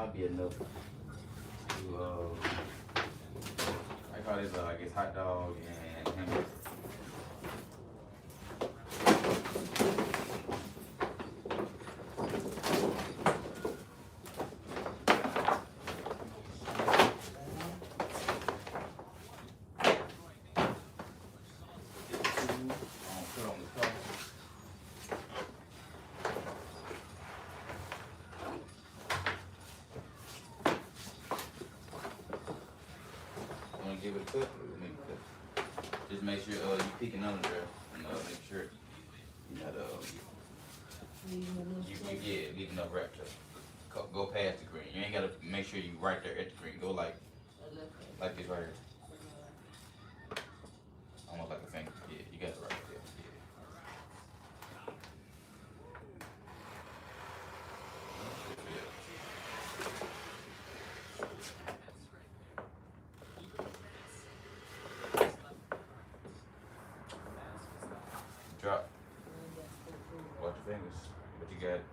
might be enough to, I call this, I guess, hot dog and hamburger. Give it a cut, just make sure you peeking under there, and make sure you got leave enough wrap to go past the green. You ain't gotta make sure you right there at the green. Go like this right here, almost like a finger. Yeah, you got it right there. Drop. Watch your fingers, but you got it.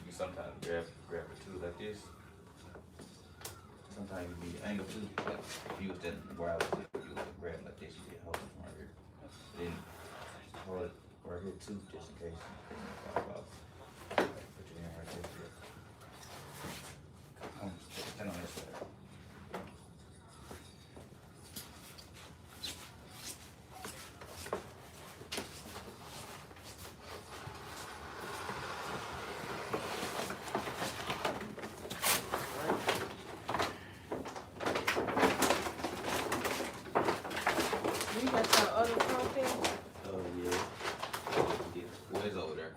You sometimes grab it too like this. Sometimes you be angled too. Like if you was that where I was, you would grab like this. You get hold it right here. Then hold it right here too, just in case you fall off. Like, put your hand right there. Stand on this side. Over there.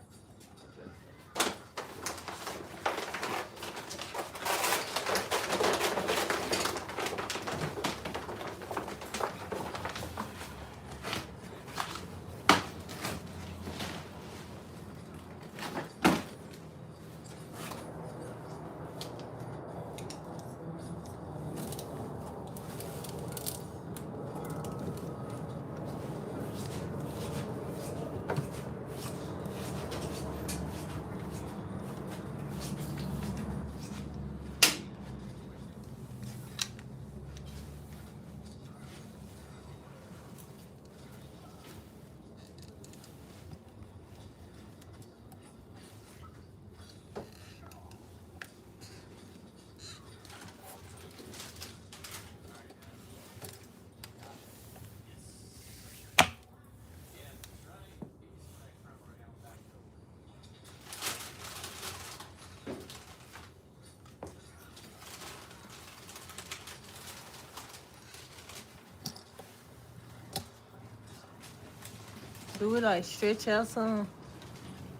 Do it like stretch out some.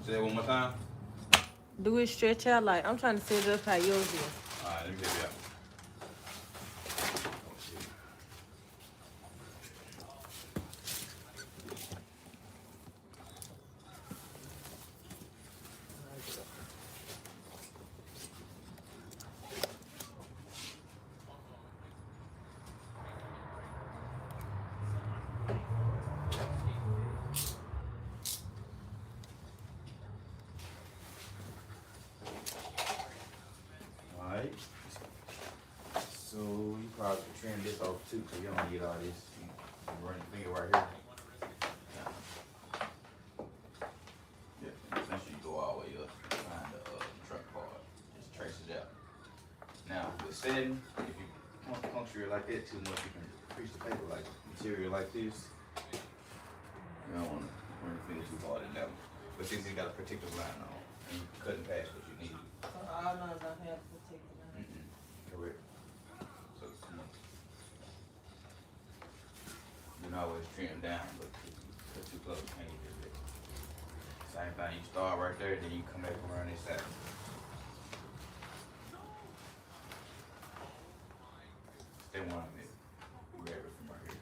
Say that one more time. Do it stretch out like I'm trying to set it up how yours is. Alright, let me get it out. Alright. So you probably could trim this off too, so you don't need all this. You run your finger right here. Yeah, make sure you go all the way up behind the truck part. Just trace it out. Now, with setting, if you puncture it like that too much, you can crease the paper like material like this. You don't want to run your finger too hard in that one. But since it's got a particular line on, and you can cut and pass what you need. So all lines don't have to take it out. Correct. So come on. You can always trim down, but if you cut too close, you can't get it. Same thing, you start right there, then you come back around this side. Stay 1 minute. Grab it from right here.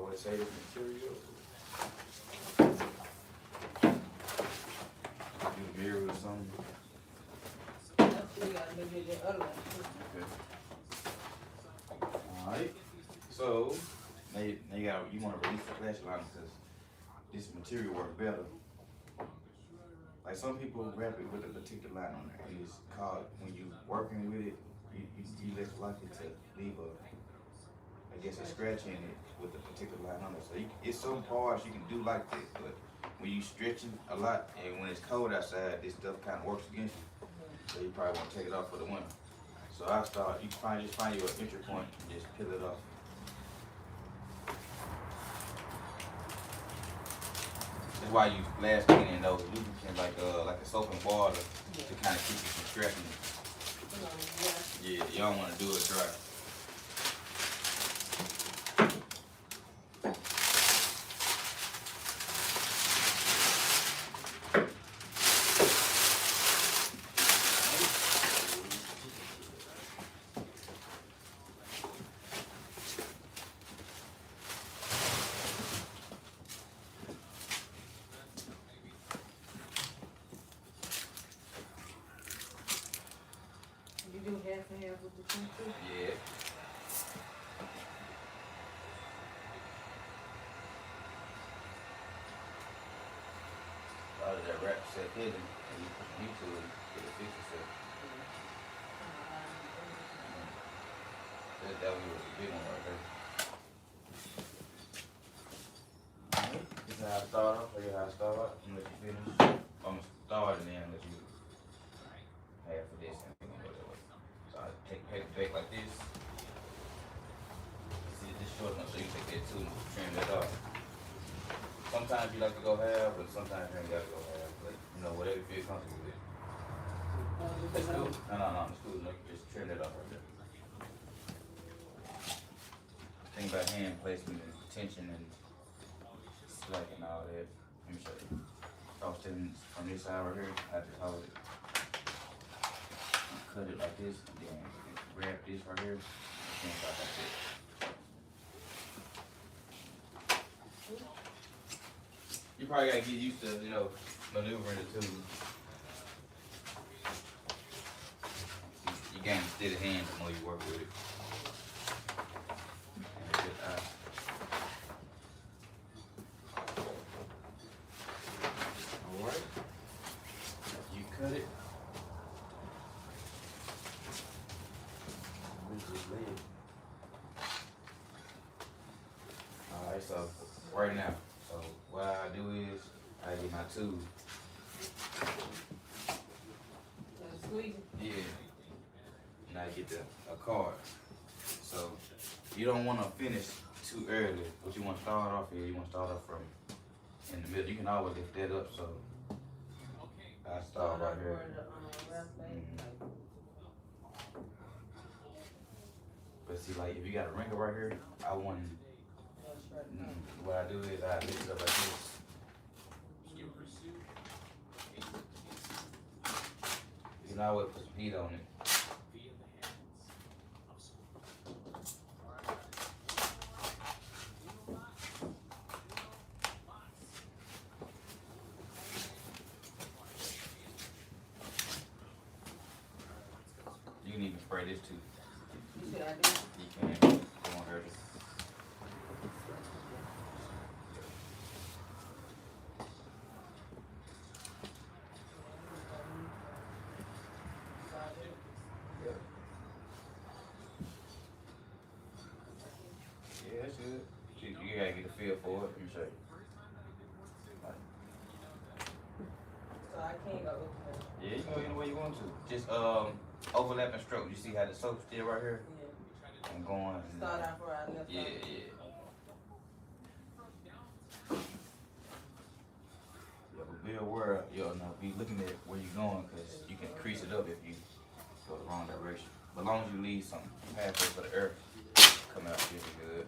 what it say this material. Do the mirror or something. We gotta maybe the other one. Okay. Alright. So now you want to release the flash line because this material work better. Like some people wrap it with a particular line on there, and it's called when you working with it, you less likely to leave a scratch in it with a particular line on it. So it's some parts you can do like this, but when you stretching a lot and when it's cold outside, this stuff kind of works against you. So you probably want to take it off for the winter. So I start, you just find your entry point and just peel it off. That's why I use glass cleaning those lubricants like a soap and water to kind of keep you from scratching it. Yeah, you don't want to do it dry. You do half and half with the two? Yeah. Out of that wrap set hidden, and you put me to it, get it fixed itself. That one was a big one right there. Alright, this is how I start off, show you how I start off, and let you finish. I'm gonna start and then let you half of this and we're gonna go that way. So I take paper back like this. See, this short enough so you can take that too and trim that off. Sometimes you like to go half, but sometimes you ain't gotta go half. But you know, whatever you feel comfortable with. Let's do it. No, let's do it. Look, just trim that off right there. Think about hand placement and tension and slack and all that. Let me show you. Cross tensions from this side right here. I just hold it. Cut it like this, and then grab this right here. And start like this. You probably gotta get used to, maneuvering the tool. You gain a steady hand the more you work with it. And a good eye. Alright. You cut it. Alright, so right now. So what I do is I get my tool. Squeegee. Yeah. And I get a card. So you don't want to finish too early. What you want to start off here, you want to start off from in the middle. You can always lift that up. So I start right here. But see, like if you got a wrinkle right here, I want. What I do is I lift it up like this. You can always put some heat on it. You can even spray this too. You said I do? You can. It won't hurt it. Yeah, that's good. You gotta get a feel for it. Let me show you. So I can't go with that. Yeah, you can go any way you want to. Just overlapping stroke. You see how the soap's still right here? Yeah. I'm going. Start off where I left Yeah, off. yeah. Yeah, but be aware, be looking at where you're going because you can crease it up if you go the wrong direction. But as long as you leave some pathway for the air come out, you'll be good.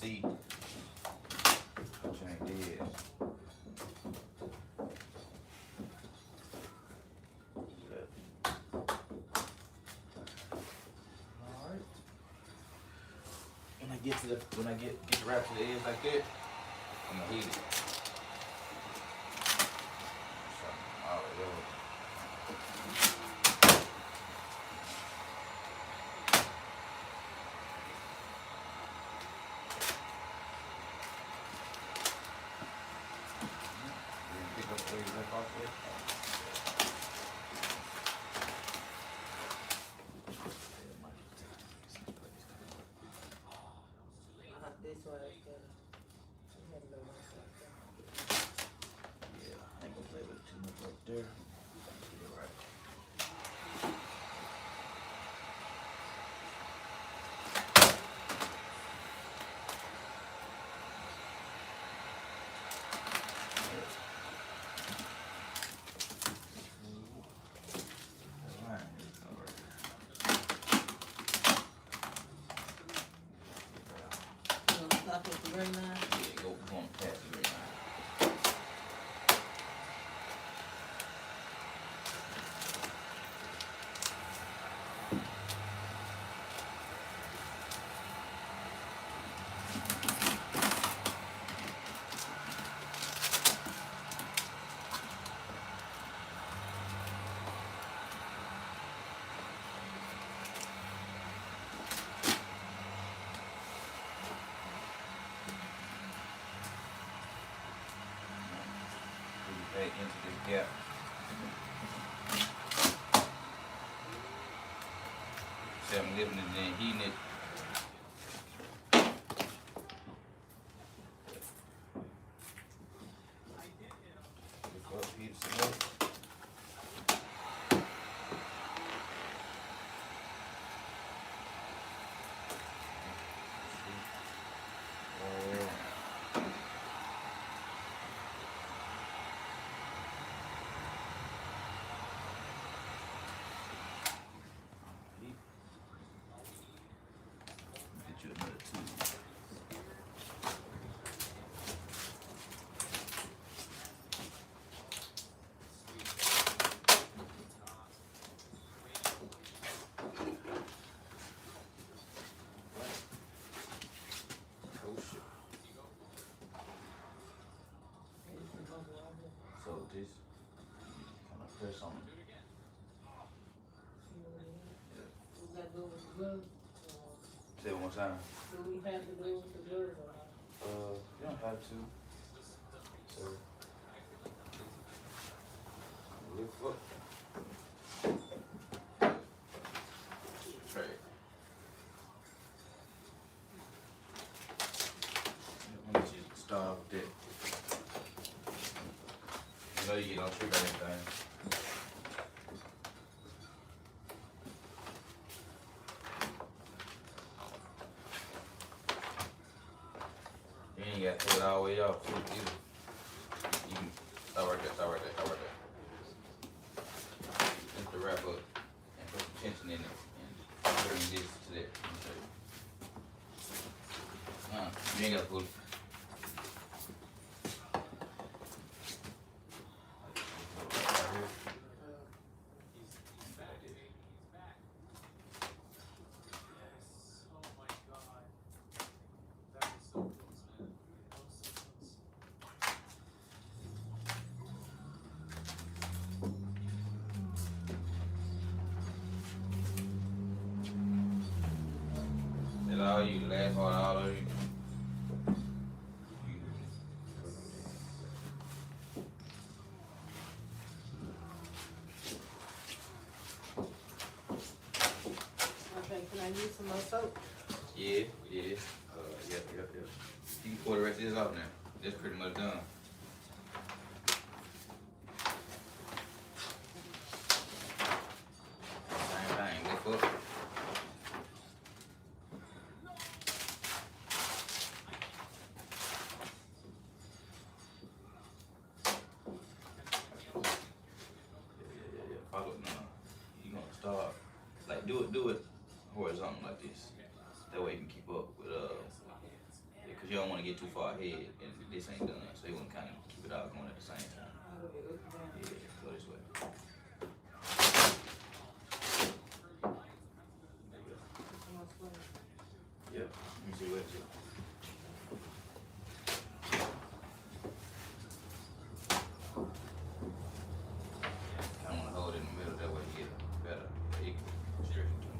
see what you ain't did. Alright. When I get the wrap to the edge like that, I'm gonna heat it. So, alright, yo. Pick up where you left off there. This one right there. Yeah, I ain't gonna play with it too much right there. Get it right. Stop at the green line. Yeah, go on past the green line. Back into this gap. See, I'm lifting it and then heating it. Lift up, heat it some more. Get you another two. Oh shit. So this kind of press on it. Say it one more time. Do we have to do with the glue or not? You don't have to. So lift up. Tray. Let me just start with that. You know you get on trigger anything. You ain't got to pull it all the way off too either. You can start right there, start right there, start right there. Lift the wrap up and put some tension in it and bring this to that. Let me show you. You ain't got to pull it. That's all you, the last part, all of you. Okay, can I use some more soap? Yeah. Yep. You can pour the rest of this off now. That's pretty much done. Same thing, lift up. Yeah. Follow it now. You gonna start like do it horizontal like this. That way you can keep up with Because you don't want to get too far ahead and this ain't done. So you want to kind of keep it all going at the same time. Yeah, go this way. Yep. Let me see what it is. I want to hold it in the middle, that way you get better equal stretching to it.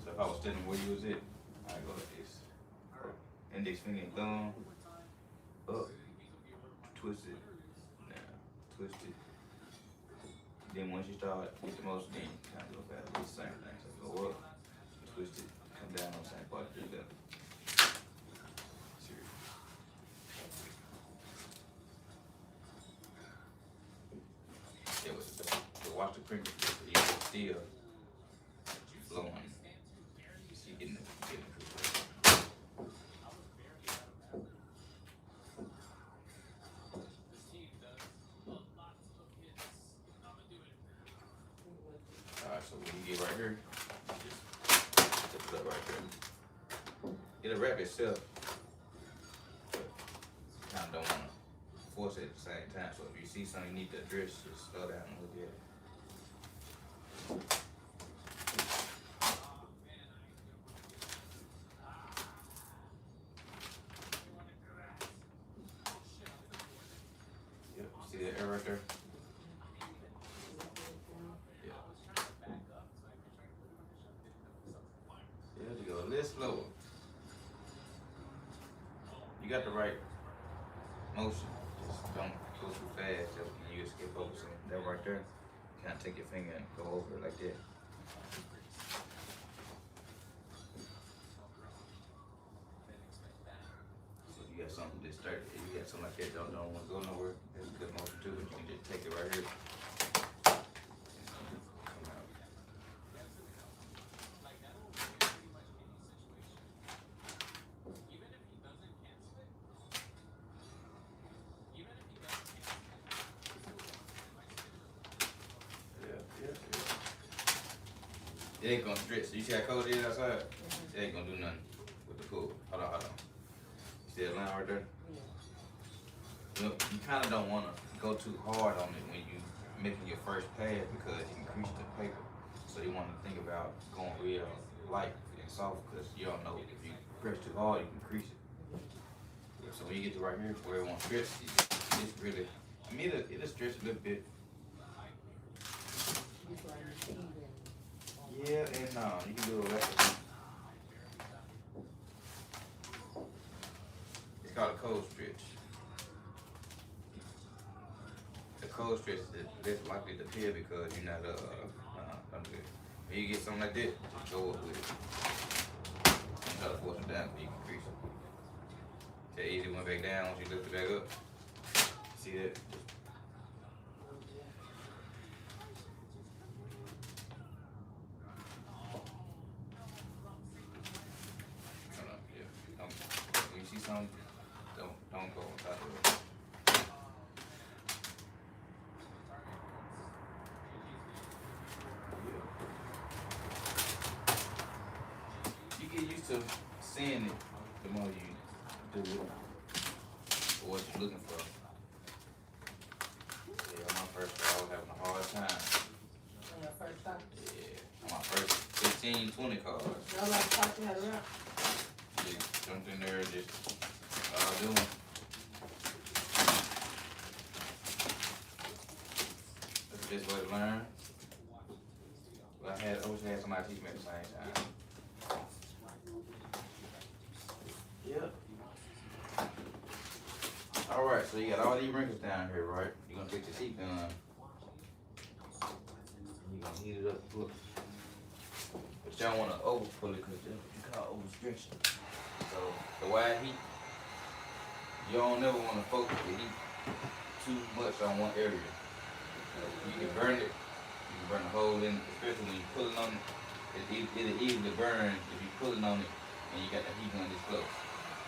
So if I was standing where you was at, I go like this. Index finger and thumb. Up. Twist it. Now. Twist it. Then once you start get the motion, then you kind of go back. It's the same thing. So go up, twist it, come down on the same part, do that. Serious. Yeah, but watch the crinkle. It's still flowing. You see, getting the Alright, so when you get right here, just tip it up right there. It'll wrap itself, but kind of don't want to force it at the same time. So if you see something you need to address, just slow down and look at it. Yep, see that air right there? Go a little slower. You got the right motion. Just don't go too fast. You just skip over some. That right there. Kind of take your finger and go over it like that. So if you got something that's sturdy, if you got something like that, don't want to go nowhere. That's a good motion too. But you can just take it right here. It ain't gonna stretch. So you see how cold it is outside? It ain't gonna do nothing with the pool. Hold on. You see that line right there? You kind of don't want to go too hard on it when you making your first pass because you can crease the paper. So you want to think about going real light and soft because you don't know if you press too hard, you can crease it. So when you get to right here where it won't stretch, it's really, I mean, it'll stretch a little bit. Yeah, and you can do it like that. It's called a cold stretch. The cold stretch is less likely to peel because you're not don't do it. When you get something like that, just go up with it. And try to force it down so you can crease it. That easy went back down once you lift it back up. See that? Don't go on top of it. You get used to seeing it the more you do it or what you're looking for. Yeah, on my first try, I was having a hard time. On your first time? Yeah, on my first 15, 20 cards. Y'all like taught you how to rap? Just jumped in there and just doing. That's the best way to learn. But I wish I had somebody teach me at the same time. Yep. Alright, so you got all these wrinkles down here, right? You're gonna take your teeth gun. You're gonna heat it up, pull it. But you don't wanna over pull it because that's what you call overstretching. So the wide heat, you don't never want to focus the heat too much on one area. You can burn it, you can burn a hole in it, especially when you're pulling on it. It'll easily burn if you're pulling on it and you got the heat gun this close.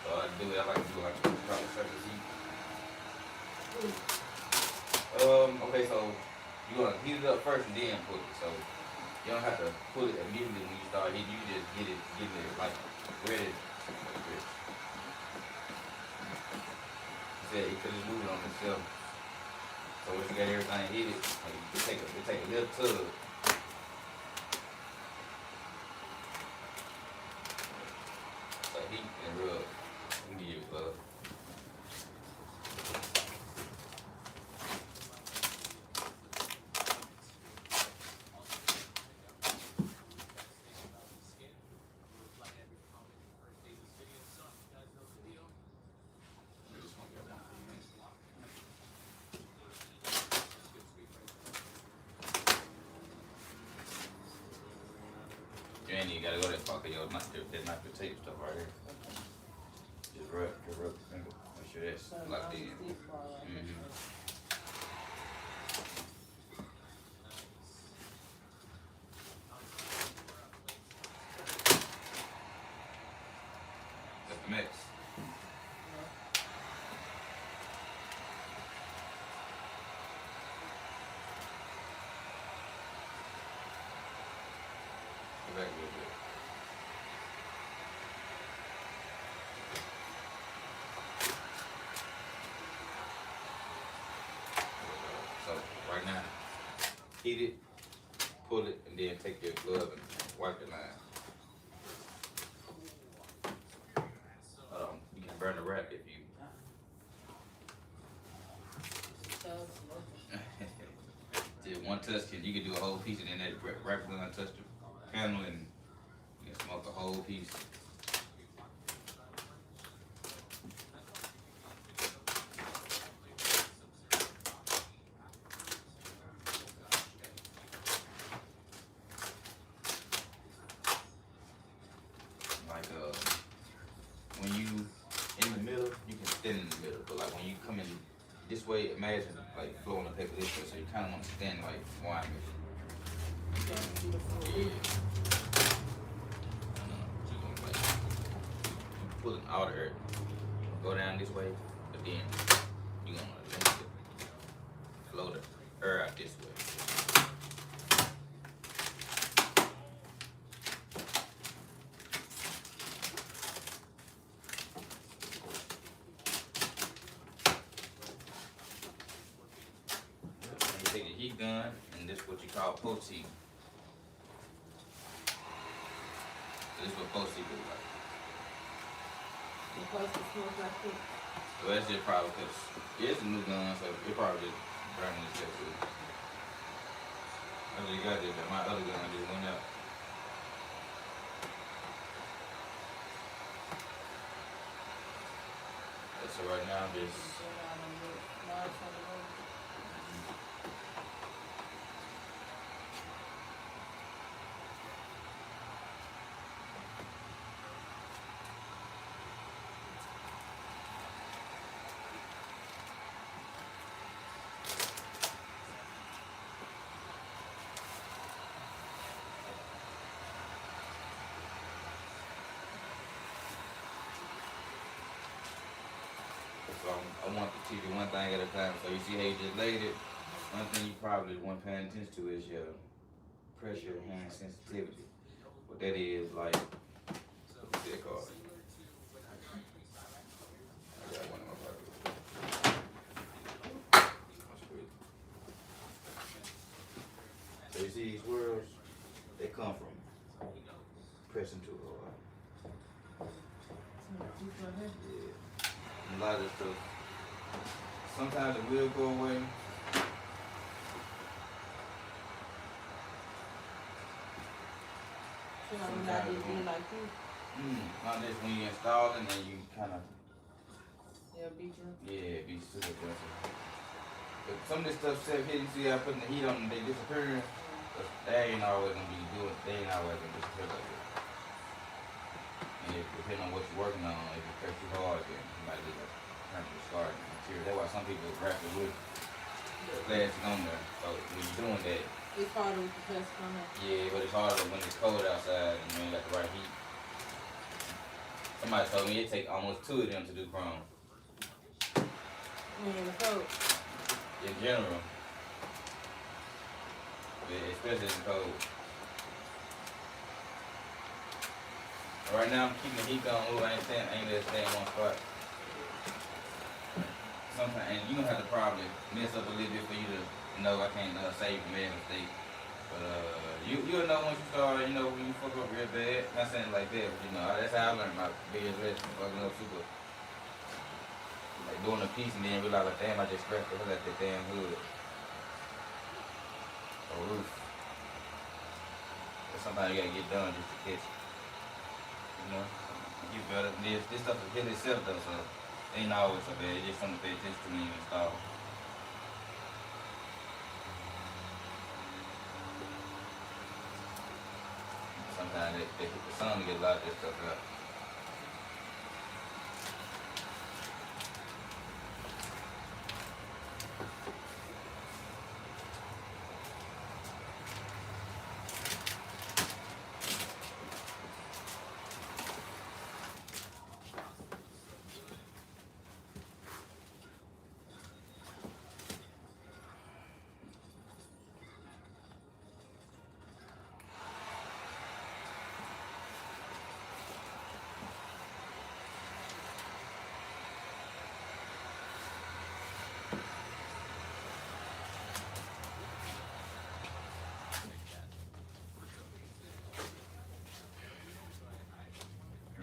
So I like to do like proper surface heat. Okay, so you're gonna heat it up first and then put it. So You don't have to pull it immediately when you start hitting. You just getting it like ready for the grip. He said it could just move it on itself. So once you got everything hit it, like it take a little tug. So heat and rub. We need your glove. You ain't even gotta go that far, cause that not the tape stuff right here. Just rub the finger. Make sure that's locked in. That's the mix. Go back a little bit. So right now, heat it, pull it, and then take your glove and wipe the line. You can burn the wrap if you. Just one touch, you can do a whole piece, and then that wrap gun touch the panel, and you can smoke a whole piece. Like when you in the middle, you can stand in the middle, but like when you come in this way, imagine like flowing the paper this way, so you kind of want to stand like wine. Pulling all the air, go down this way, but then you're gonna let it flow the air out this way. And you take the heat gun, and this is what you call post heat. This is what post heat looks like. Supposed to smoke like this. Well, that's just probably because it's a new gun, so it probably just burning itself too. I just got this, but my other gun just went out. So right now I'm just. So I want to teach you one thing at a time. So you see how you just laid it? One thing you probably want paying attention to is your pressure hand sensitivity. What that is like, what's that called? I got one in my pocket. So you see these swirls? They come from pressing too hard. Yeah. A lot of stuff. Sometimes it will go away. Sometimes it will. Like this. Not just when you install it, and then you kind of. Yeah, be super aggressive. But some of this stuff said, hey, you see I putting the heat on and they disappearing. But they ain't always gonna be doing. They ain't always gonna disappear like that. And it depending on what you're working on, if you press too hard, then you might get a kind of discarded material. That's why some people wrap it with plastic on there. So when you're doing that, it's harder with the plastic on there. yeah, but it's harder when it's cold outside and you ain't got the right heat. Somebody told me it take almost 2 of them to do chrome. When it's cold. In general. But especially in the cold. Right now I'm keeping the heat gun low. I ain't let it stay in one spot. Sometimes, and you gonna have to probably mess up a little bit for you to know I can't save from making a mistake. But you'll know once you start, when you fuck up real bad. Not saying it like that, but that's how I learned my biggest lesson. Fucking up super, like doing a piece and then realize like, damn, I just scratched the hell out that damn hood or roof. But sometimes you gotta get done just to catch it. You better. This stuff is really itself though, so it ain't always so bad. It's just something to pay attention to when you install. Sometimes they hit the sun to get a lot of this stuff out.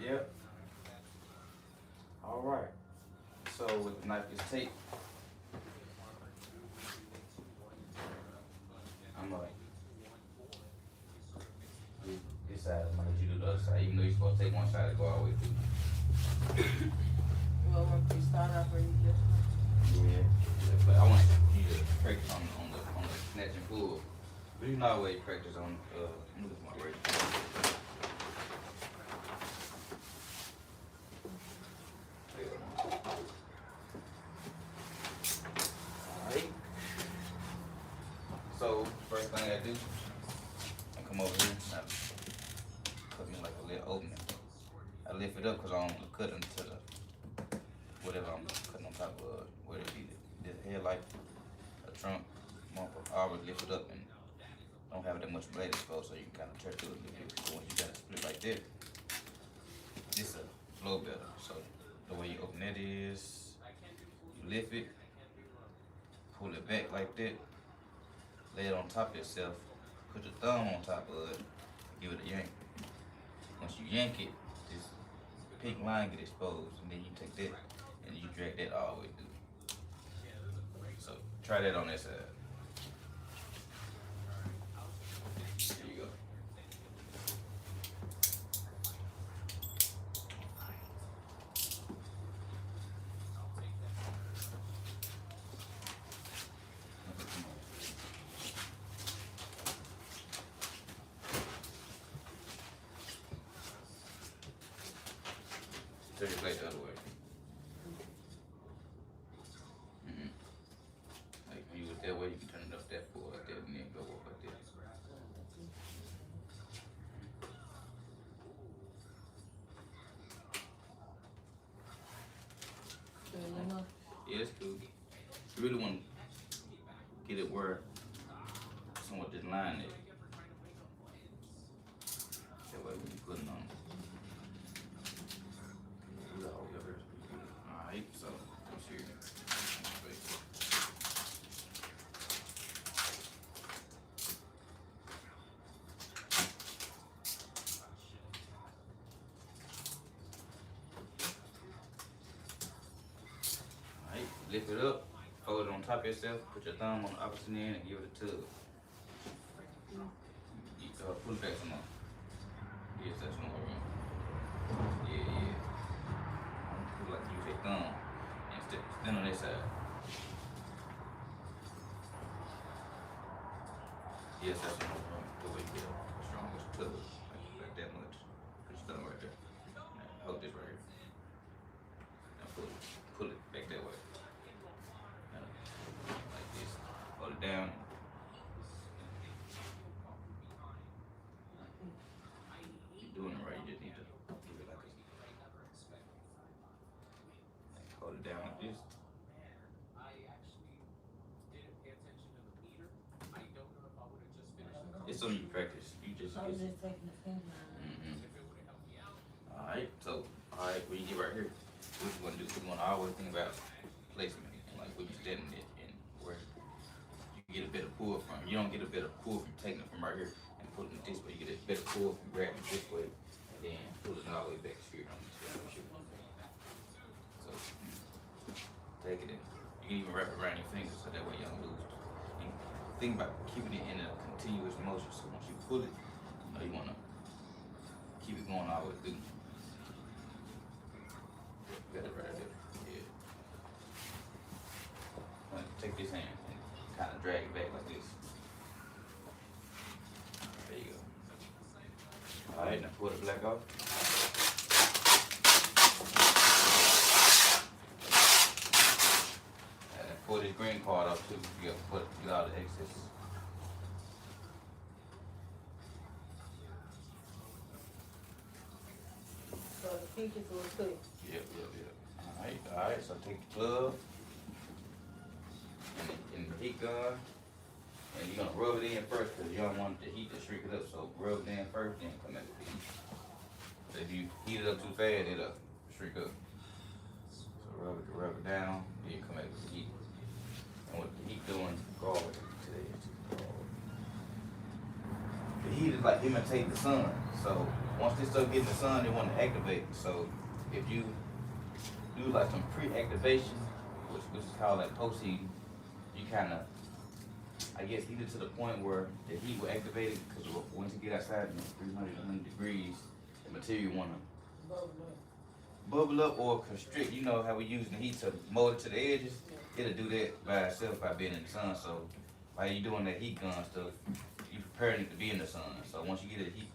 Yep. All right. So with the knife is tape, I'm like, this side, I'm gonna let you do the other side, even though you're supposed to take one side to go all the way through. Well, once you start off where you just. Yeah. But I want you to practice on the snatch and pull. But you can always practice on let me look at my razor. Alright. So first thing I do, I come over here and I cut me like a little opening. I lift it up because I don't want to cut into the whatever I'm cutting on top of, whether it be this headlight, a trunk, bumper. I always lift it up and don't have that much blade exposed, so you can kind of tear through it a little bit. So once you got it split like that, this will flow better. So the way you open that is, you lift it, pull it back like that, lay it on top of yourself, put your thumb on top of it, give it a yank. Once you yank it, this pink line get exposed, and then you take that and you drag that all the way through. So try that on that side. There you go. Turn your blade the other way. Like when you was that way, you can turn it up that far like that and then go up like that. Yeah, it's cool. You really want to get it where somewhat this line is. That way when you put it on. Alright, so I'm here. Alright, lift it up, fold it on top of yourself, put your thumb on the opposite end and give it a tug. Pull it back some more. Yes, that's some more room. Yeah. Like use your thumb and stand on this side. Yes, that's some more room. The way you get a strongest tug, like that much. Put your thumb right there. Now, hold this right here. Now pull it back that way. Now, like this. Hold it down. You're doing it right. You just need to give it like this. Hold it down like this. It's something you practice. You just. I was just taking the finger. Alright, so, when you get right here, what you wanna do, you wanna always think about placement and like where you standing at and where you get a better pull from. You don't get a better pull from taking it from right here and putting it this way. You get a better pull from grabbing it this way and then pulling it all the way back straight on this way. So, take it in. You can even wrap it around your fingers so that way you don't lose. And think about keeping it in a continuous motion. So once you pull it, you know you wanna keep it going all the way through. Got it right there. Yeah. Take this hand and kind of drag it back like this. There you go. Alright, now pull the black off. And then pull this green part off too. You gotta get all the excess. So the pink is what too. Yep. Alright, so take the glove and the heat gun, and you're gonna rub it in first because you don't want the heat to shrink it up. So rub it in first, then come at the heat. So if you heat it up too fast, it'll shrink up. So rub it down, then come at the heat. And what the heat doing, go all the way to the edge. The heat is like imitate the sun. So once this stuff gets in the sun, they want to activate. So if you do like some pre-activation, which is called like post-heating, you kind of, I guess, heat it to the point where the heat will activate it, because once you get outside in 300 degrees, the material want to bubble up or constrict. You know how we use the heat to mold it to the edges? It'll do that by itself by being in the sun. So while you doing that heat gun stuff, you preparing it to be in the sun. So once you get the heat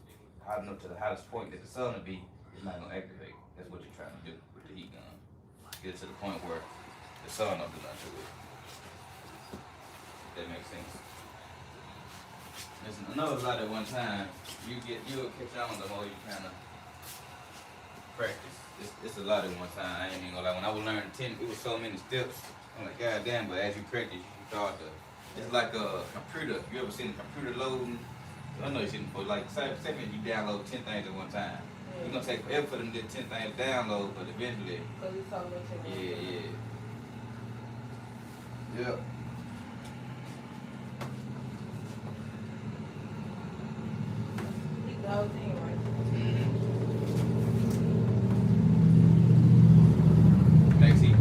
hot enough to the hottest point that the sun will be, it's not gonna activate. That's what you're trying to do with the heat gun. Get it to the point where the sun don't do nothing to it. That makes sense. Listen, I know it's like at one time, you'll catch on the more you kind of practice. It's a lot at one time. I ain't even gonna lie. When I was learning 10, it was so many steps. I'm like, God damn, but as you practice, you start to, it's like a computer. You ever seen a computer loading? I know you've seen it before. Like, say you download 10 things at one time. It's gonna take forever for them to get 10 things to download, but eventually. Because it's so much. Yeah. Yep. The whole thing, right? Next heat.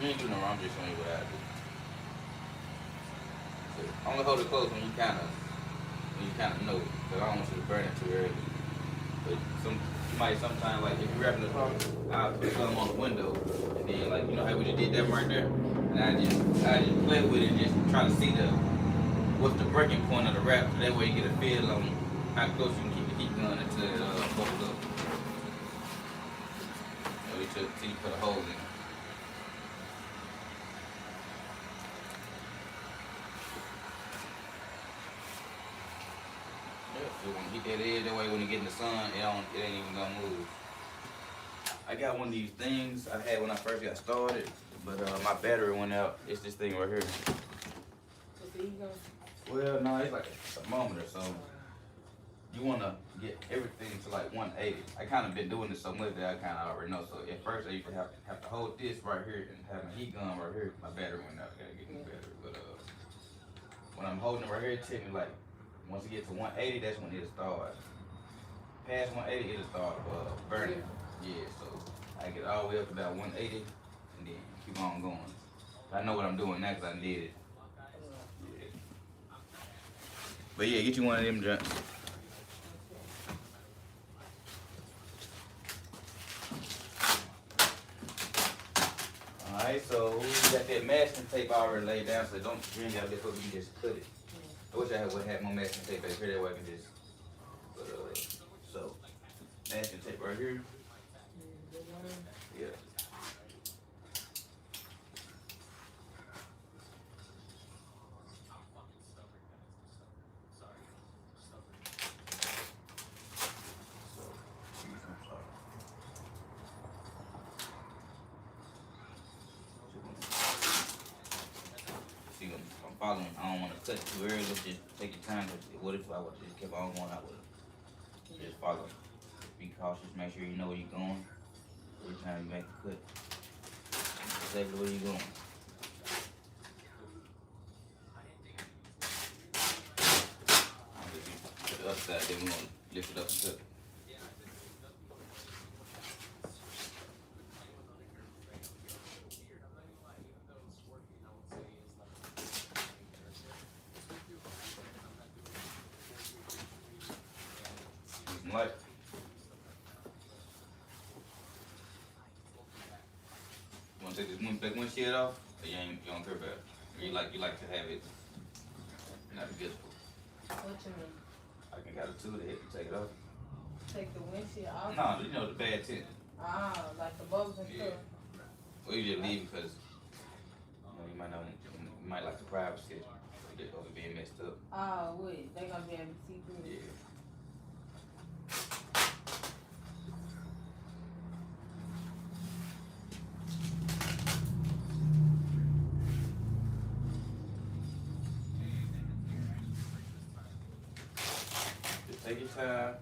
You ain't doing no wrong, just showing you what I do. So, only hold it close when you kind of know it, because I don't want you to burn it too early. But you might sometimes, like if you're wrapping the car, I'll put some on the window, and then like, you know how we just did that right there? And I just play with it and just try to see what's the breaking point of the wrap, so that way you get a feel on how close you can keep the heat gun until it bubbles up. Until you put a hole in it. So when you hit that edge, that way when you get in the sun, it ain't even gonna move. I got one of these things I had when I first got started, but my battery went out. It's this thing right here. Well, no, it's like a thermometer, so you wanna get everything to like 180. I kind of been doing this so much that I kind of already know. So at first I used to have to hold this right here and have my heat gun right here. My battery went out. I gotta get new battery, but when I'm holding it right here, it takes me like. Once it gets to 180, that's when it'll start. Past 180, it'll start burning. Yeah, so I get all the way up to about 180 and then keep on going. I know what I'm doing now because I did it. Yeah. But yeah, get you one of them joints. Alright, so we got that masking tape already laid down, so you ain't gotta lift up, you can just cut it. I wish I would have more masking tape back here, that way I can just, so, masking tape right here. Yeah. following. I don't want to cut too early. Just take your time. What if I would just kept on going out with it? Just follow. Be cautious. Make sure you know where you're going. Every time you make a cut, exactly where you're going. Put the other side, then we're gonna lift it up and cut it. Light. You wanna take this back windshield off? Or you don't care about it? Or you like to have it not visible? What you mean? I can got a tool to help you take it off. Take the windshield off? No, you know the bad tint. Ah, like the bubbles and stuff. Or you just leave because you might not you might like the privacy of it being messed up. Oh, wait, they gonna be able to see through it. Yeah. Take your time.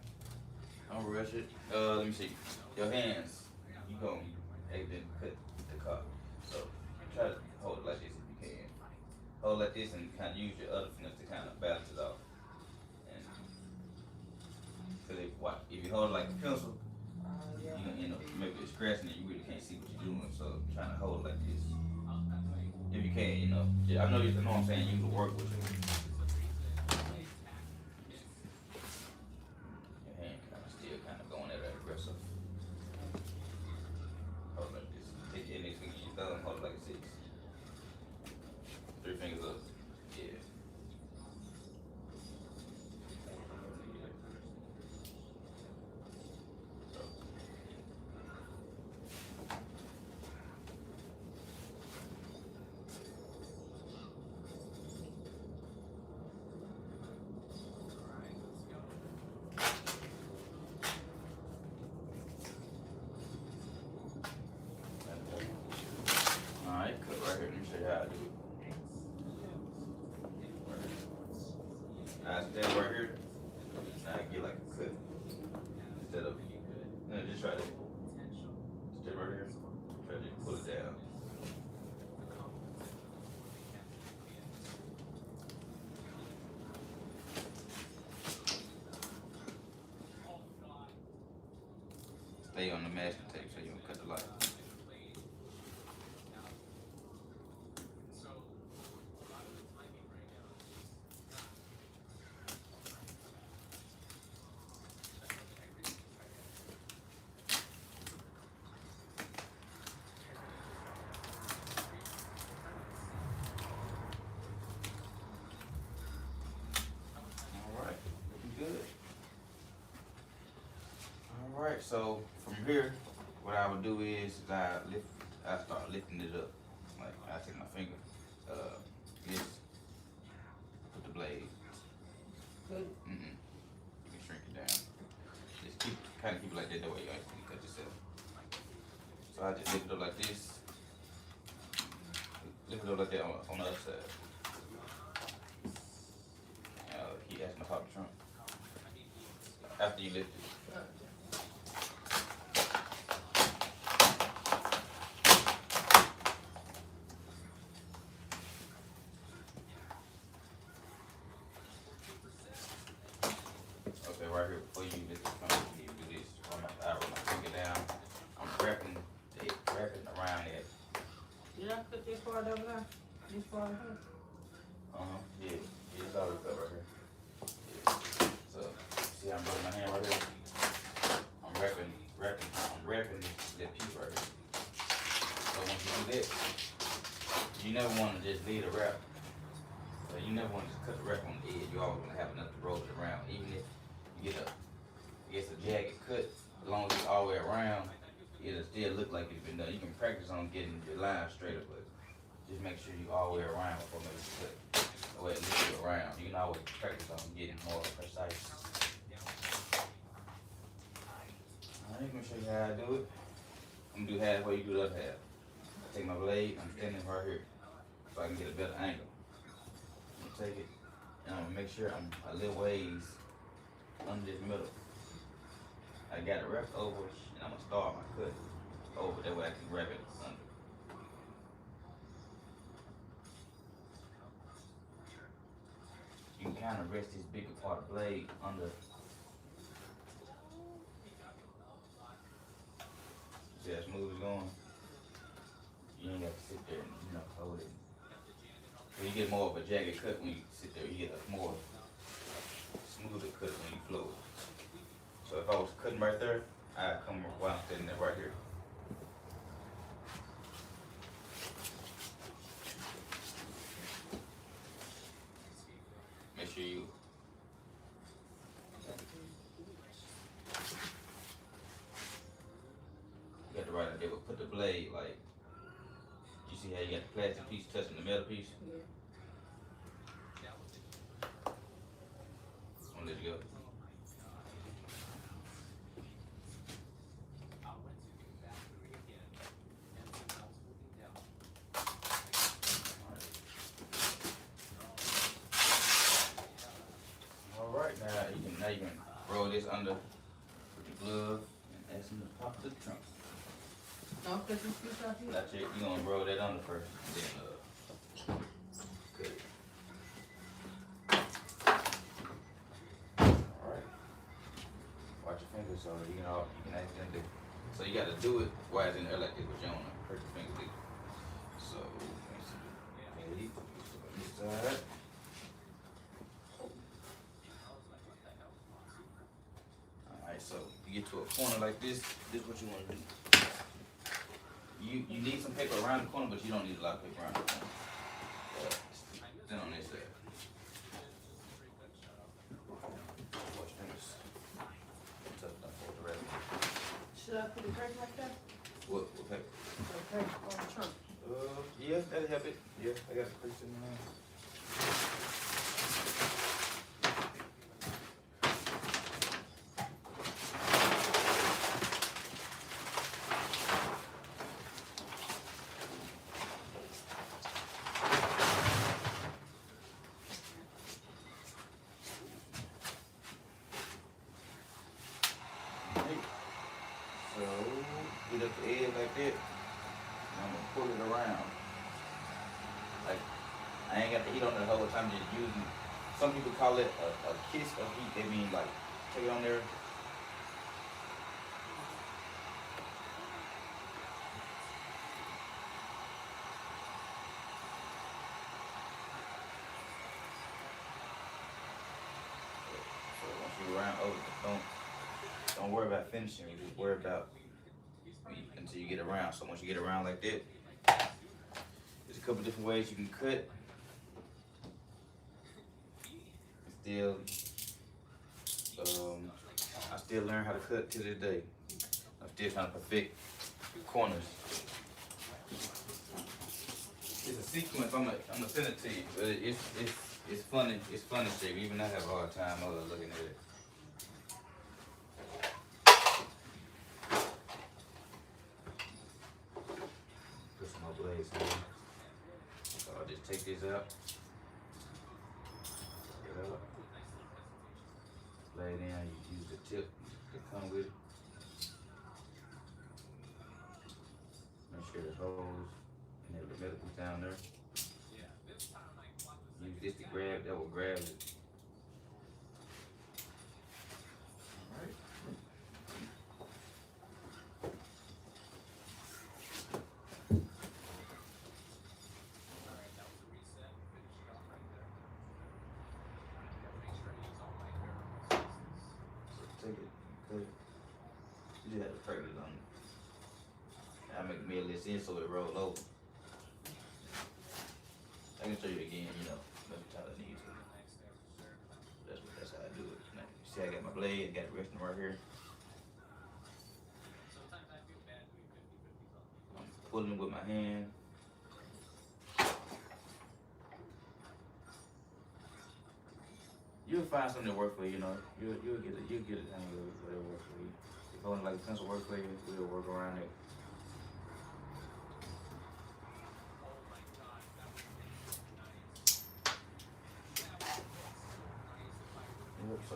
Don't rush it. Let me see. Your hands. You gonna accidentally cut the car. So try to hold it like this if you can. Hold it like this and kind of use your other fingers to kind of balance it off. And cause if you hold it like a pencil, Yeah. you gonna end up maybe scratching and you really can't see what you're doing. So trying to hold it like this. If you can, you know. Yeah, I know what I'm saying. You can work with it. Hold like this. Take your index finger, your thumb, hold it like a 6. 3 fingers up. Yeah. Alright, cut right here. Let me show you how I do it. I stand right here. Now I get like a cut. Instead of, just try to stay right here. Try to pull it down. Stay on the masking tape so you don't cut the light. Alright, so from here, what I would do is I start lifting it up. Like I take my finger, this, put the blade. Good. You can shrink it down. Just kind of keep it like that way you actually cut yourself. So I just lift it up like this. Lift it up like that on the other side. Keep asking to pop the trunk. After you lift it. Okay, right here, before you lift the trunk, you do this. I run my finger down. I'm wrapping around it. Did I cut this part over there? This part here? Yeah. It's already cut right here. Yeah. So, see how I'm putting my hand right here? I'm wrapping that piece right here. So once you do that, you never want to just leave the wrap. So you never want to just cut the wrap on the edge. You always want to have enough to roll it around. Even if you get a jagged cut, as long as it's all the way around, it'll still look like it's been done. You can practice on getting your line straighter, but just make sure you all the way around before making the cut. The way it looks around. You can always practice on getting more precise. Alright, I'm gonna show you how I do it. I'm gonna do halfway, you do the other half. I take my blade, I'm standing right here so I can get a better angle. take it and I'm gonna make sure I'm a little ways under this middle. I got it wrapped over and I'm gonna start my cut over. That way I can wrap it under. You can kind of rest this bigger part of the blade under. See how smooth it's going? You ain't got to sit there and hold it. So you get more of a jagged cut when you sit there. You get a more smoother cut when you float. So if I was cutting right there, I'd come while I'm sitting there right here. Make sure you got the right idea, but put the blade like, you see how you got the plastic piece touching the metal piece? Yeah. I'm gonna let you go. Alright, now you can roll this under with your glove and ask them to pop the trunk. I'll put this piece out here. That's it. You're gonna roll that under first, then good. Alright. Watch your fingers so you can accidentally. So you gotta do it while it's in there like this, but you don't wanna hurt your fingers either. So let's see. Okay, this side. Alright, so you get to a corner like this is what you wanna do. You need some paper around the corner, but you don't need a lot of paper around the corner. Then on this side. Watch your fingers. Tough enough for the rest. Should I put it right like that? What paper? Okay, on the trunk. Yeah, that'll help it. Yeah, I got the crease in there. So, get up the edge like that, and I'm gonna pull it around. Like, I ain't got the heat on it the whole time, just using, some people call it a kiss of heat. They mean like, take it on there. So once you around over, don't worry about finishing, you just worry about until you get around. So once you get around like that, there's a couple different ways you can cut. I still learn how to cut to this day. I'm still trying to perfect corners. It's a sequence. I'm gonna send it to you. But it's funny. It's funny shit. Even I have a hard time looking at it. Put some more blades in. So I'll just take this out. Get it out. Lay it in. You use the tip to come with it. Make sure the holes and the metal is down there. Use this to grab. That will grab it. Alright. Take it, cut it. You just have to practice on it. I make me a list in so it roll over. I can show you again, maybe how it needs to. That's how I do it. Now, you see I got my blade, got it resting right here. I'm pulling with my hand. You'll find something that works for you, You'll get it hang of it, whatever works for you. If only like a pencil works for you, we'll work around it.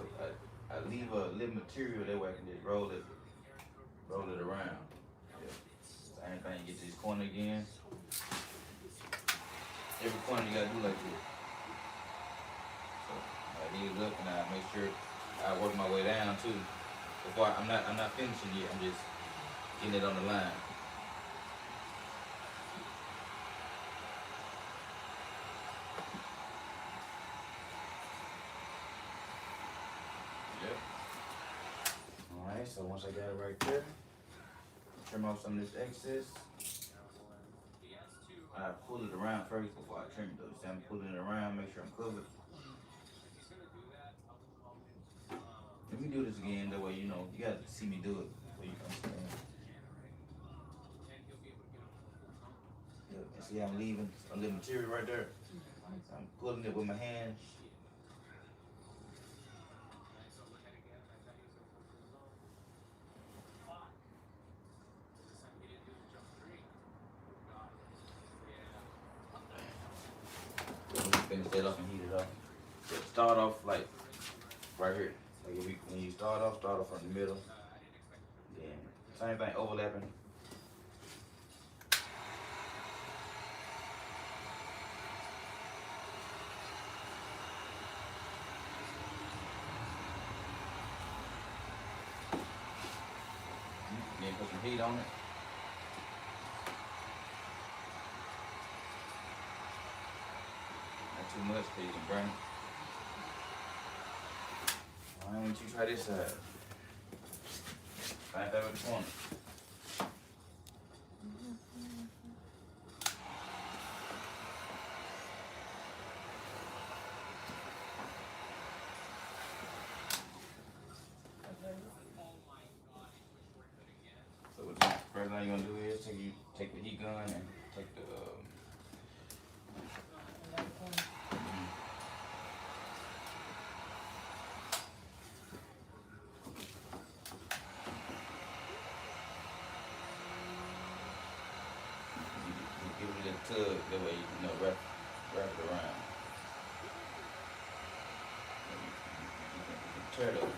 So I leave a little material that way I can just roll it around. Yeah. Same thing, get to this corner again. Every corner you gotta do like this. So I heat it up and I make sure I work my way down too. Before I'm not finishing yet. I'm just getting it on the line. Yep. Alright, so once I got it right there, trim off some of this excess. I pull it around first before I trim it though. See, I'm pulling it around, make sure I'm covered. Let me do this again, that way you know, you gotta see me do it so you understand. Yep, and see I'm leaving a little material right there. I'm pulling it with my hand. Finish that off and heat it up. So start off like right here. Like when you start off from the middle. Then same thing, overlapping. Then put some heat on it. Not too much because you can burn it. Why don't you try this side? Same thing with the corner. So what the first thing you're gonna do is take the heat gun and take the give it a little tug, that way you know wrap it around. You can tear it up.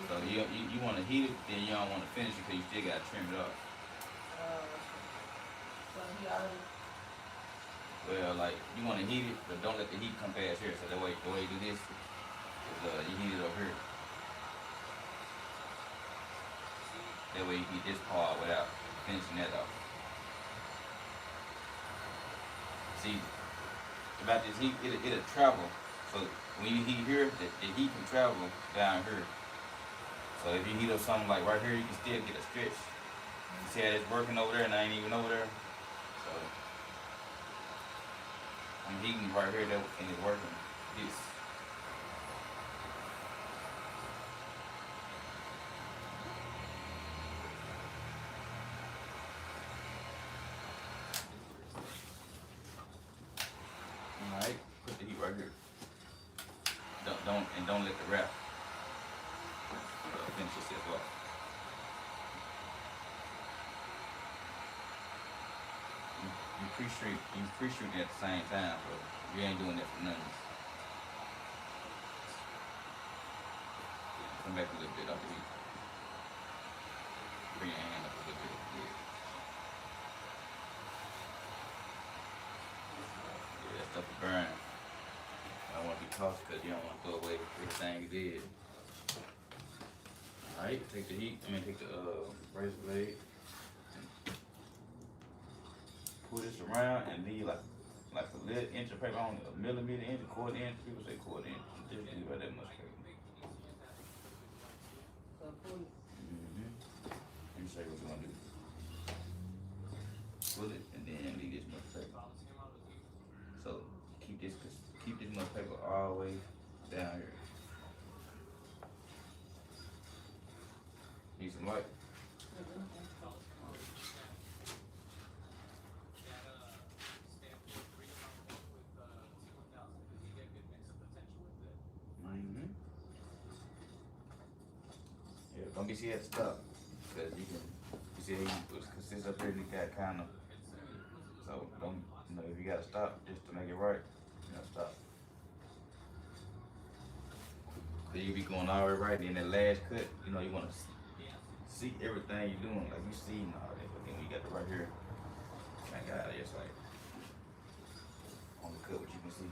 So you want to heat it, then you don't want to finish it because you still got to trim it off. So he already. Well, like you want to heat it, but don't let the heat come past here. So that way, the way you do this is you heat it over here. That way you heat this part without finishing that off. See, about this heat, it'll travel. So when you heat here, the heat can travel down here. So if you heat up something like right here, you can still get a stretch. You see how it's working over there and I ain't even over there? So I'm heating right here and it's working. This. Alright, put the heat right here. Don't let the wrap finish itself off. You pre-shoot at the same time, so you ain't doing that for nothing. Come back a little bit off the heat. Bring your hand up a little bit. Yeah, that stuff will burn. I don't want to be tossed because you don't want to throw away everything you did. Alright, take the take the razor blade. Pull this around and leave like a little inch of paper on, a millimeter inch, a quarter inch. People say quarter inch. Just leave about that much paper. Let me show you what you're gonna do. Pull it and then leave this much paper. So keep this much paper all the way down here. Need some light? Yeah, don't be scared to stop. Because you see how you consist up here, you got kind of, so don't, if you gotta stop just to make it right, stop. Then you be going all right, then that last cut, you know, you want to see everything you're doing, like you see and all that. But then when you got the right here, my God, it's like on the cut what you can see.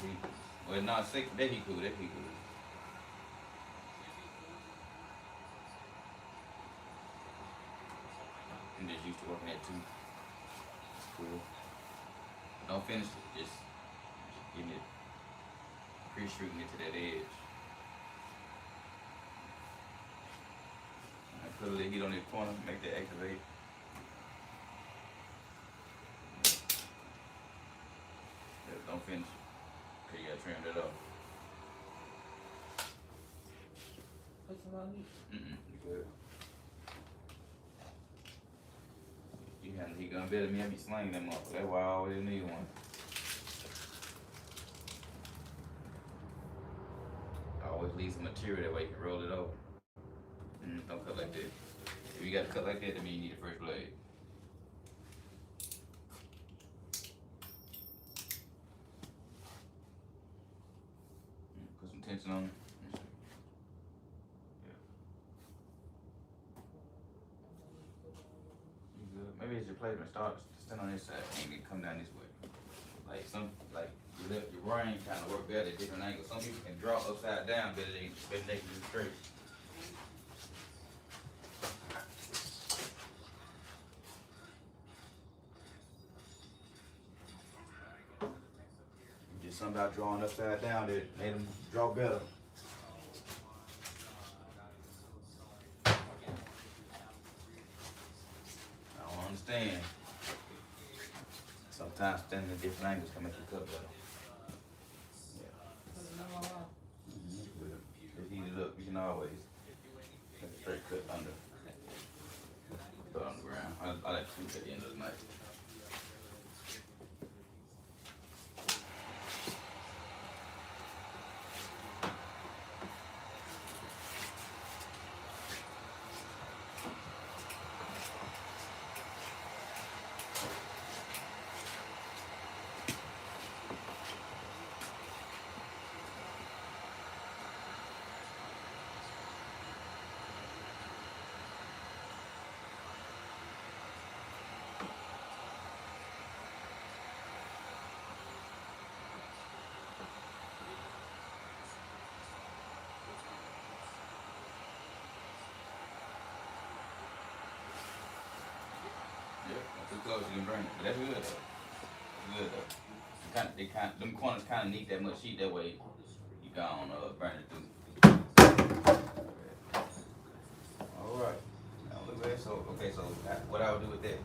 Mm-hmm. Well, no, six, that he cool, that he cool. I'm just used to working at 2. It's cool. Don't finish it, just getting it, pre-shooting it to that edge. And put a little heat on that corner, make that activate. Yeah, don't finish it, cause you gotta trim that off. Put some on heat. You good. He gonna better me, I be slinging them up. That's why I always need one. I always leave some material that way you can roll it over. Don't cut like that. If you got to cut like that, then you need a fresh blade. Put some tension on it. Maybe it's your placement. Start stand on this side and then come down this way. Like your brain kind of work better at different angles. Some people can draw upside down better than they can do straight. Just something about drawing upside down that made them draw better. I don't understand. Sometimes standing at different angles can make you cut better. Just heat it up. You can always make a straight cut under. Put it on the ground. I like to sleep at the end of the night. Too close, you can burn it. But that's good though. That's good though. Them corners kind of need that much heat. That way, you gonna burn it through. All right. Now look at that. So okay. So what I would do with that?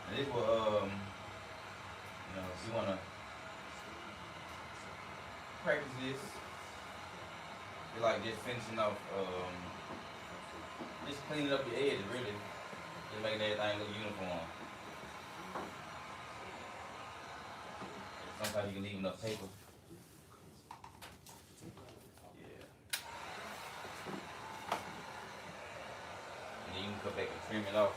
And this will you know, if you wanna practice this, you like just finishing off just cleaning up your edges, really. Just making everything look uniform. Sometimes you can leave enough paper. Yeah. And then you can come back and trim it off.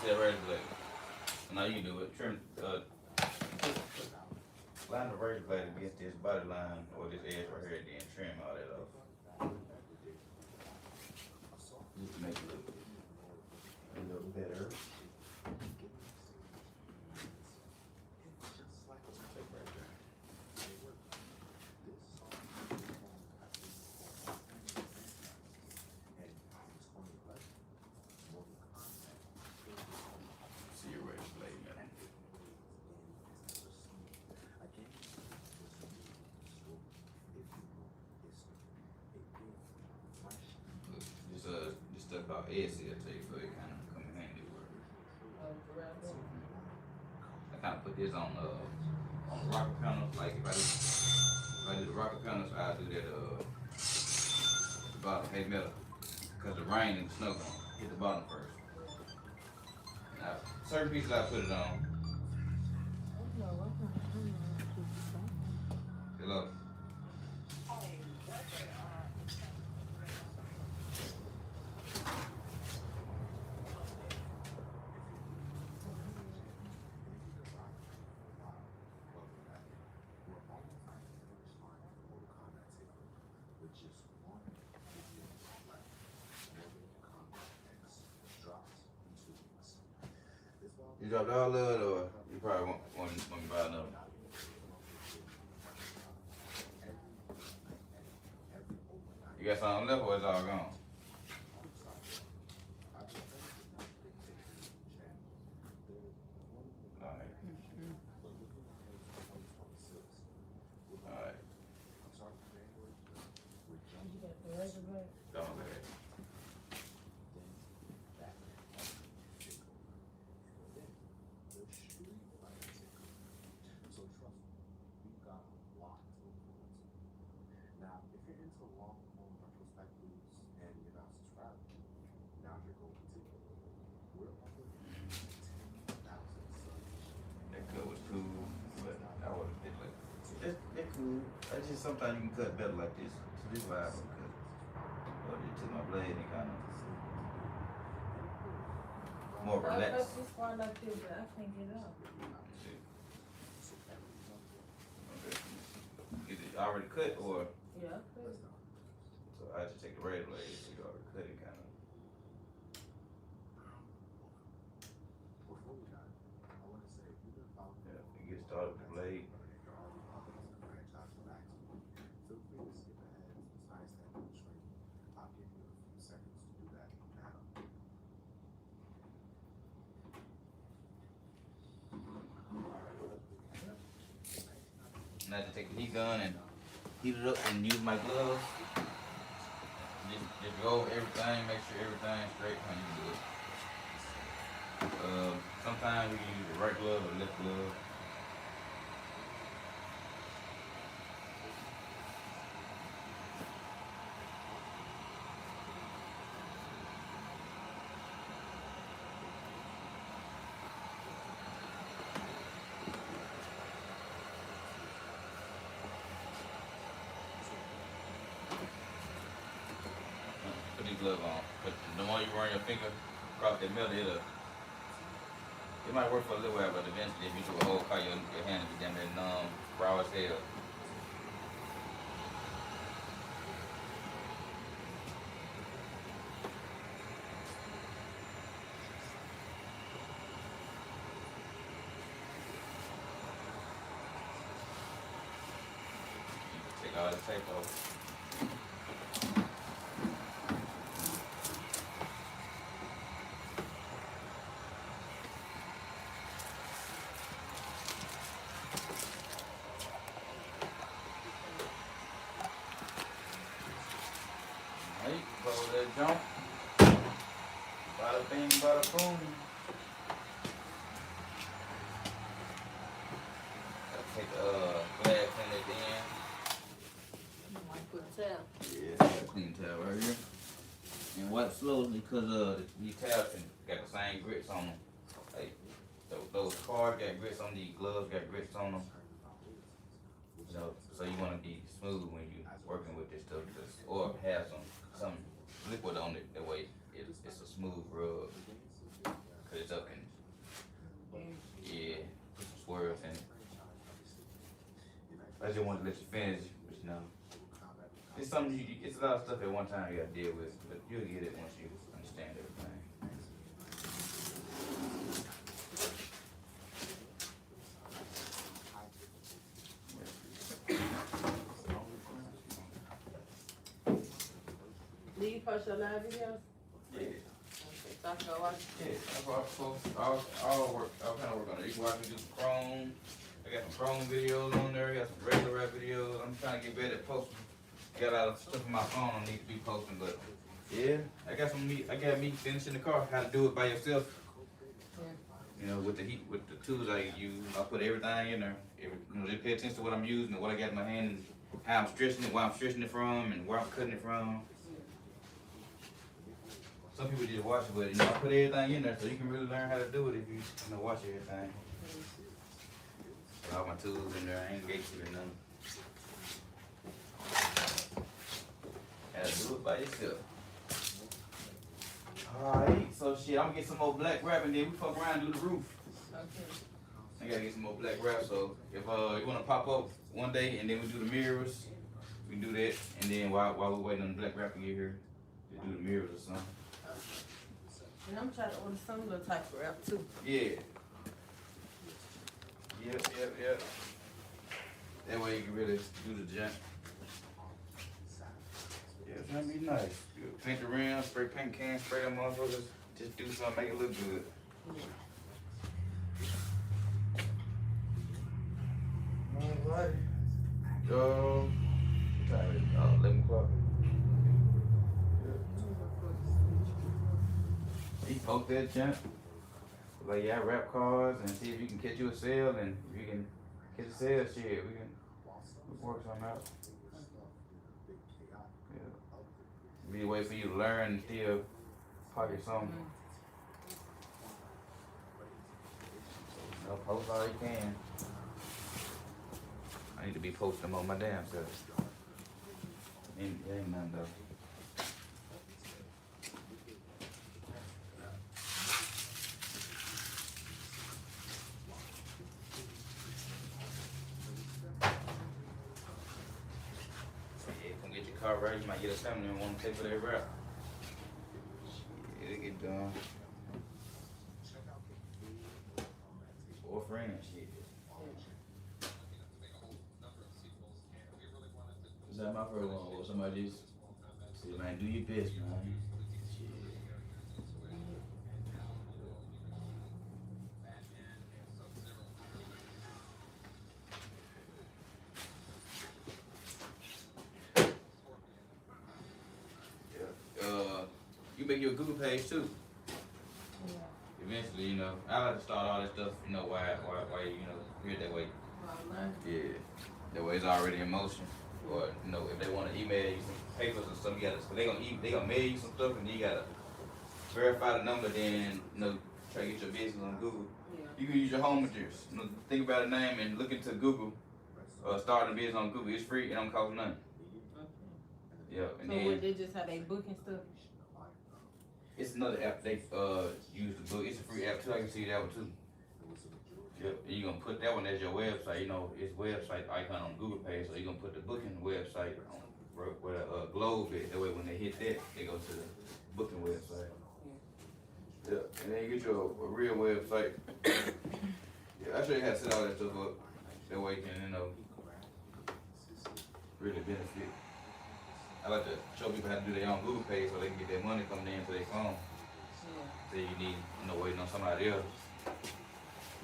That razor blade. Now you do it. Trim. Line the razor blade against this body line or this edge right here, and then trim all that off. Just to make it look a little better. Just stuff about edge seal tape, so it kind of come in handy with it. I kind of put this on on the rocker panels, like if I do the rocker panels, I'll do that at the bottom, heavy metal, because the rain and the snow gonna hit the bottom first. And certain pieces I put it on. Hello. You dropped all of it, or you probably want me to buy another? You got something left, or it's all gone? Alright. Alright. Don't let it. They're cool. That's just sometimes you can cut better like this. So this is why I don't cut. But it took my blade and kind of more relaxed. This part like this, but I can't get it out. Okay. Is it already cut or? Yeah, I could. So I just take the razor blade. So you already cut it kind of. Yeah, you get started with the blade. And I just take the heat gun and heat it up and use my gloves. Just go over everything, make sure everything's straight when you do it. Sometimes we use the right glove or the left glove. Put these gloves on. But the more you run your finger across that metal, it might work for a little while, but eventually if you do a whole car, your hand will be damn near numb, raw as hell. Take all the tape off. Hey, close that jump. Bada bing, bada boom. Gotta take the glass in at the end. Put a towel. Yeah, got a clean towel right here. And wipe slowly because these towels got the same grits on them. Like those cards got grits on these gloves, got grits on them. So you want to be smooth when you working with this stuff, or have some liquid on it. That way it's a smooth rub. Cause it's up and yeah, put some swirls in it. I just wanted to let you finish, but you know, it's something it's a lot of stuff at one time you gotta deal with, but you'll get it once you understand everything. Do you post your live videos? Yeah. Okay, so I can go watch it. Yeah, that's why I post all kind of work on it. You can watch me do some Chrome. I got some Chrome videos on there. I got some regular rap videos. I'm trying to get better at posting. I got a lot of stuff on my phone I need to be posting, but yeah, I got me finishing the car. How to do it by yourself. Yeah. You You know, with the heat, with the tools I use, I put everything in there. Just pay attention to what I'm using and what I got in my hand, and how I'm stretching it, where I'm stretching it from, and where I'm cutting it from. Some people just watch it, but I put everything in there so you can really learn how to do it if you watch everything. Put all my tools in there, I ain't gatekeeping nothing. Gotta do it by yourself. Alright, so shit, I'm gonna get some more black wrap and then we fuck around and do the roof. Okay. I gotta get some more black wrap, so if you wanna pop up one day and then we do the mirrors, we can do that, and then while we're waiting on the black wrap to get here, we do the mirrors or something. And I'm trying to order some little type of wrap too. Yeah. Yep. That way you can really do the jump. Yeah, it's gonna be nice. Paint the rims, spray paint cans, spray them motherfuckers. Just do something, make it look good. Alright. What time is it? 11 o'clock. You poke that jump. Like, yeah, wrap cars and see if you can catch you a sale, and if you can catch a sale, shit, we can work something out. Yeah. Be a way for you to learn and still pocket something. Post all you can. I need to be posting them on my damn self. Ain't nothing though. Right, you might get a family and want to pay for their wrap. Shit, it get done. Or friends, shit. Is that my first one? Or somebody just say, man, do your best, man. Shit. You make your Google page too. Yeah. Eventually, I like to start all that stuff, why hear it that way. Yeah. That way it's already in motion. Or, if they want to email you some papers or something, they gonna mail you some stuff and you gotta verify the number, then, try to get your business on Google. Yeah. You can use your home address. Think about a name and look into Google. Starting a business on Google. It's free, it don't cost nothing. Okay. Yeah. And so then, they just have a book and stuff? It's another app they use to book. It's a free app too. I can see that one too. Yep. And you're gonna put that one as your website. It's website icon on the Google page. So you're gonna put the booking website on where the globe is. That way when they hit that, they go to the booking website. Yeah. And then you get your a real website. Yeah, I show you how to set all that stuff up. That way you can really benefit. I like to show people how to do their own Google page so they can get their money coming into their phone. Yeah. So you need waiting on somebody else.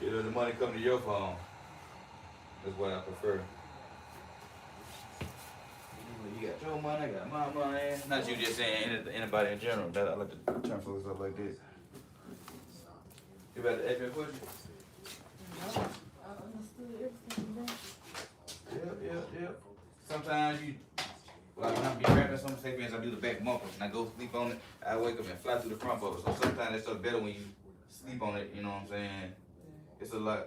The money come to your phone. That's what I prefer. You got your money, I got my money. Not you just saying anybody in general. I like to turn folks up like this. You about to ask me a question? No, I understood everything. Yep. Sometimes like when I be rapping some segments, I do the back bumper and I go sleep on it. I wake up and fly through the front bumper. So sometimes it's better when you sleep on it, you know what I'm saying? It's a lot.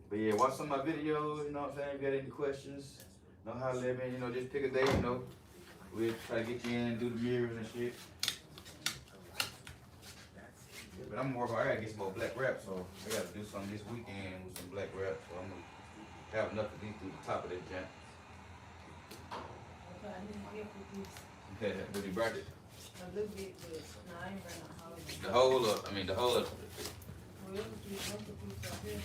But yeah, watch some of my videos, you know what I'm saying? If you got any questions, know how to live in, just pick a day, we'll try to get you in, do the mirrors and shit. Yeah, but I'm working, I gotta get some more black wrap, so I gotta do something this weekend with some black wrap, so I'm gonna have enough to lead through the top of that jump. Okay, I didn't get with this. Okay, did you break it? A little bit, but no, I ain't bring no holiday. The whole of, the whole of. Well, the piece up here.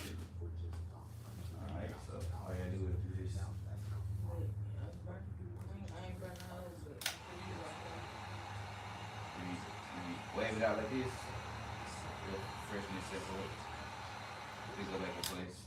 Alright, so all you gotta do is do this. I ain't bring no holiday, but You wave it out like this. Freshness separate. Please go back in place.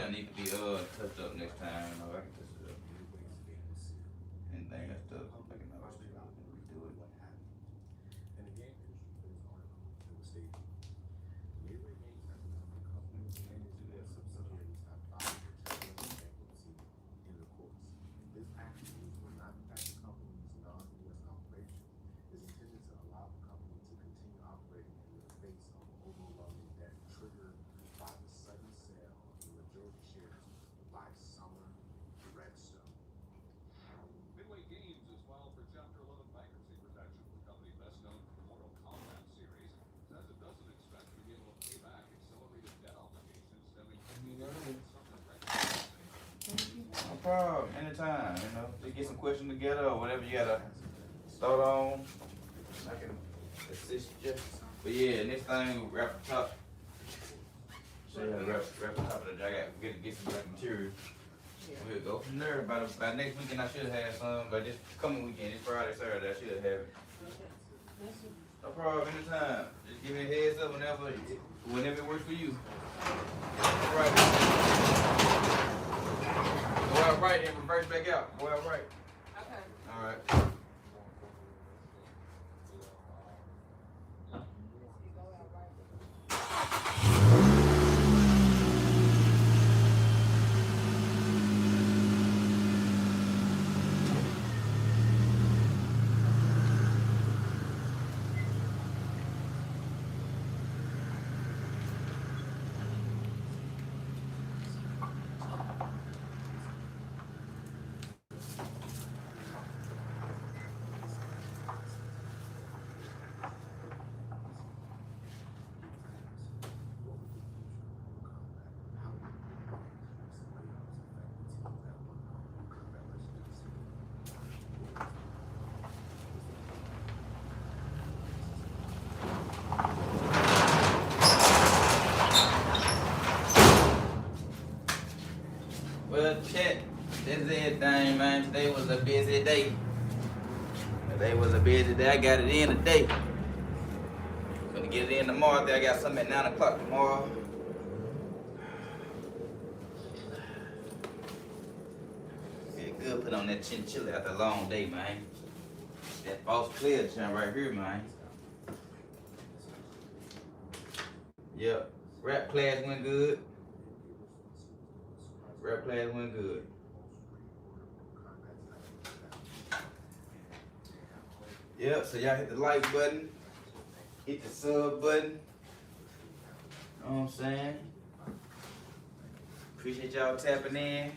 junk need to be touched up next time. You know, I can touch it up. Anything that's stuff, I can always redo it. No problem, anytime, you know. Just get some questions together or whatever you gotta start on. I can assist you. But yeah, next thing, wrap the top. Show you how to wrap the top of the jacket. Get some black material. We'll go from there. By next weekend, I should have some. But this coming weekend, this Friday, Saturday, I should have it. No problem, anytime. Just give me a heads up whenever it works for you. All right. Go out right and reverse back out. Go out right. Okay. All right. Well, chat, that's everything, man. Today was a busy day. Today was a busy day. I got it in today. Gonna get it in tomorrow. I think I got something at 9 o'clock tomorrow. Feel good. Put on that chinchilla after a long day, man. That false clear chin right here, man. Yep. Rap class went good. Rap class went good. Yep, so y'all hit the like button, hit the sub button. Know what I'm saying? Appreciate y'all tapping in.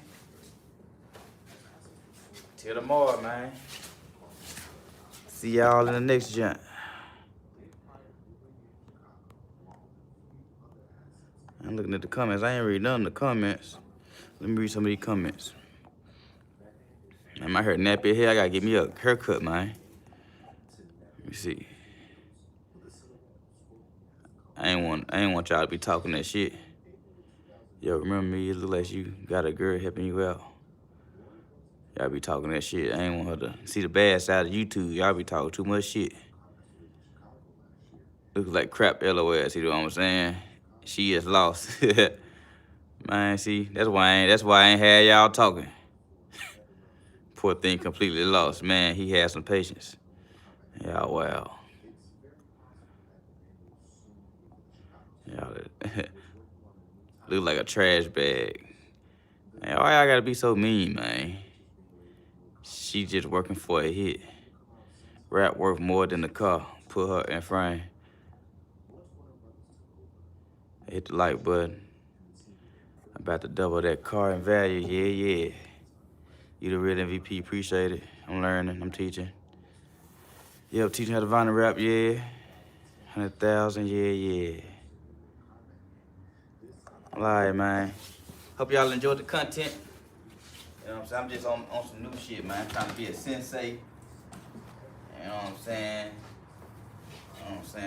Till tomorrow, man. See y'all in the next jump. I'm looking at the comments. I ain't read none of the comments. Let me read some of these comments. Man, my hair nappy here. I gotta get me a haircut, man. Let me see. I ain't want y'all to be talking that shit. Yo, remember me? It look like you got a girl helping you out. Y'all be talking that shit. I ain't want her to see the bad side of YouTube. Y'all be talking too much shit. Looks like crap, LOL. See what I'm saying? She is lost. Man, see, that's why I ain't had y'all talking. Poor thing completely lost. Man, he had some patience. Yeah, wow. Y'all look like a trash bag. Man, why y'all gotta be so mean, man? She just working for a hit. Rap worth more than the car. Put her in frame. Hit the like button. About to double that car in value. Yeah. You the real MVP. Appreciate it. I'm learning. I'm teaching. Yep, teaching how to vinyl rap. Yeah. 100,000. Yeah. All right, man. Hope y'all enjoyed the content. You know what I'm saying? I'm just on some new shit, man. Trying to be a sensei. You know what I'm saying?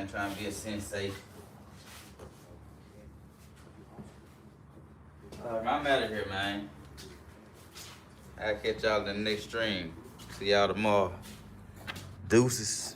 Trying to be a sensei. I'm out of here, man. I'll catch y'all in the next stream. See y'all tomorrow. Deuces.